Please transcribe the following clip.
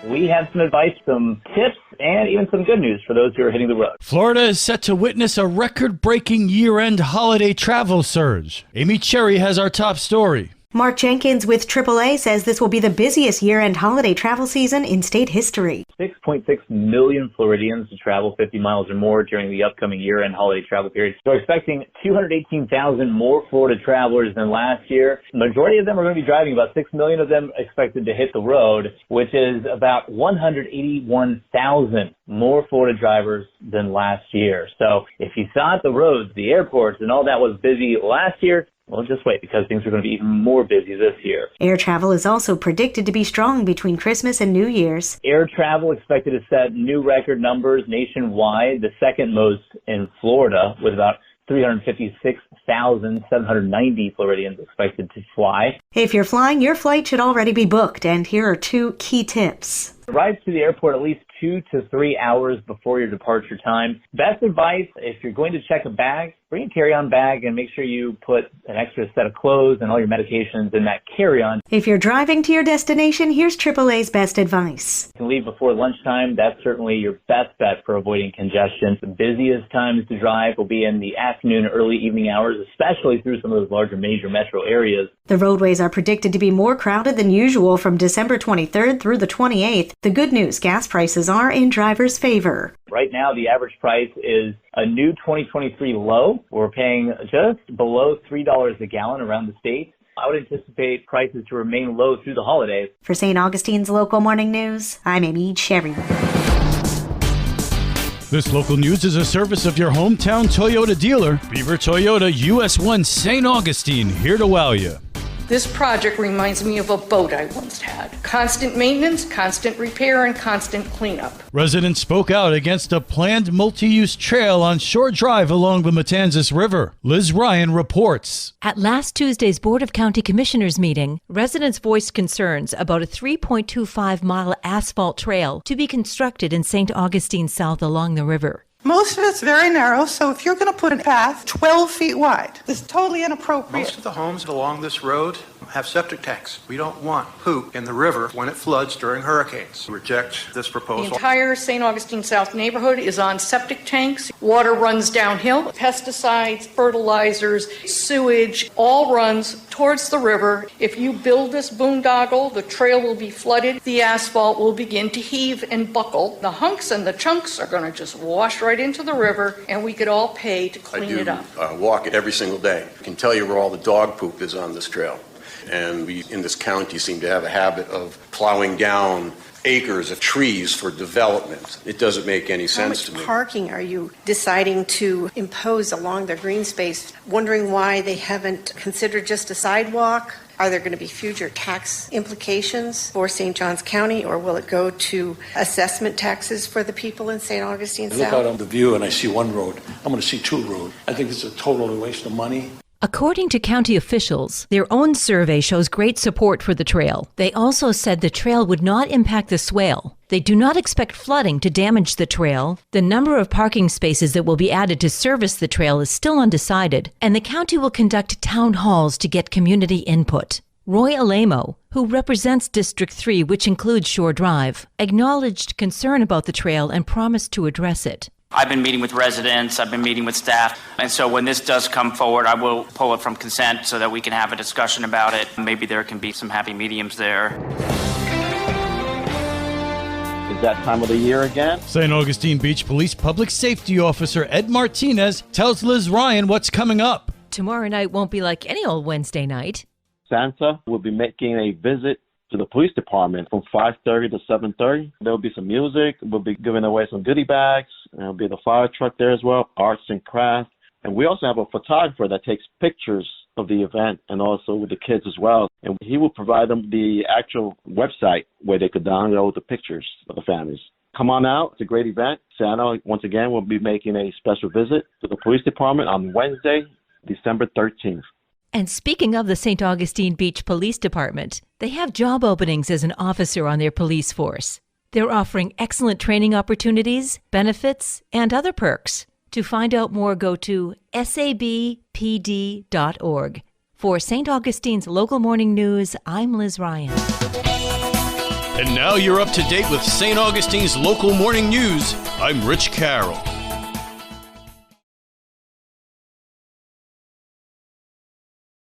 we have some advice, some tips, and even some good news for those who are hitting the road. Florida is set to witness a record-breaking year-end holiday travel surge. Amy Cherry has our top story. Mark Jenkins with AAA says this will be the busiest year-end holiday travel season in state history. 6.6 million Floridians to travel 50 miles or more during the upcoming year-end holiday travel period. So we're expecting 218,000 more Florida travelers than last year. The majority of them are going to be driving, about 6 million of them expected to hit the road, which is about 181,000 more Florida drivers than last year. So if you thought the roads, the airports, and all that was busy last year, well, just wait, because things are going to be even more busy this year. Air travel is also predicted to be strong between Christmas and New Year's. Air travel expected to set new record numbers nationwide, the second most in Florida, with about 356,790 Floridians expected to fly. If you're flying, your flight should already be booked, and here are 2 key tips. Arrive to the airport at least 2 to 3 hours before your departure time. Best advice, if you're going to check a bag, bring a carry-on bag and make sure you put an extra set of clothes and all your medications in that carry-on. If you're driving to your destination, here's AAA's best advice. You can leave before lunchtime. That's certainly your best bet for avoiding congestion. The busiest times to drive will be in the afternoon and early evening hours, especially through some of those larger major metro areas. The roadways are predicted to be more crowded than usual from December 23rd through the 28th. The good news, gas prices are in drivers' favor. Right now, the average price is a new 2023 low. We're paying just below $3 a gallon around the state. I would anticipate prices to remain low through the holidays. For St. Augustine's Local Morning News, I'm Amy Cherry. This local news is a service of your hometown Toyota dealer, Beaver Toyota US 1 St. Augustine, here to wow you. This project reminds me of a boat I once had. Constant maintenance, constant repair, and constant cleanup. Residents spoke out against a planned multi-use trail on Shore Drive along the Matanzas River. Liz Ryan reports. At last Tuesday's Board of County Commissioners meeting, residents voiced concerns about a 3.25-mile asphalt trail to be constructed in St. Augustine South along the river. Most of it's very narrow, so if you're going to put a path 12 feet wide, it's totally inappropriate. Most of the homes along this road have septic tanks. We don't want poop in the river when it floods during hurricanes. Reject this proposal. The entire St. Augustine South neighborhood is on septic tanks. Water runs downhill. Pesticides, fertilizers, sewage, all runs towards the river. If you build this boondoggle, the trail will be flooded. The asphalt will begin to heave and buckle. The hunks and the chunks are going to just wash right into the river, and we could all pay to clean it up. I walk it every single day. I can tell you where all the dog poop is on this trail. And we, in this county, seem to have a habit of plowing down acres of trees for development. It doesn't make any sense to me. How much parking are you deciding to impose along their green space? Wondering why they haven't considered just a sidewalk? Are there going to be future tax implications for St. Johns County, or will it go to assessment taxes for the people in St. Augustine South? I look out on the view and I see one road. I'm going to see 2 roads. I think it's a total waste of money. According to county officials, their own survey shows great support for the trail. They also said the trail would not impact the swale. They do not expect flooding to damage the trail. The number of parking spaces that will be added to service the trail is still undecided, and the county will conduct town halls to get community input. Roy Alamo, who represents District 3, which includes Shore Drive, acknowledged concern about the trail and promised to address it. I've been meeting with residents, I've been meeting with staff, and so when this does come forward, I will pull it from consent so that we can have a discussion about it. Maybe there can be some happy mediums there. Is that time of the year again? St. Augustine Beach Police Public Safety Officer Ed Martinez tells Liz Ryan what's coming up. Tomorrow night won't be like any old Wednesday night. Santa will be making a visit to the police department from 5:30 to 7:30. There will be some music. We'll be giving away some goodie bags. There'll be the fire truck there as well, arts and crafts. And we also have a photographer that takes pictures of the event and also with the kids as well. And he will provide them the actual website where they could download the pictures of the families. Come on out. It's a great event. Santa, once again, will be making a special visit to the police department on Wednesday, December 13th. And speaking of the St. Augustine Beach Police Department, they have job openings as an officer on their police force. They're offering excellent training opportunities, benefits, and other perks. To find out more, go to sabpd.org. For St. Augustine's Local Morning News, I'm Liz Ryan. And now you're up to date with St. Augustine's local morning news. I'm Rich Carroll.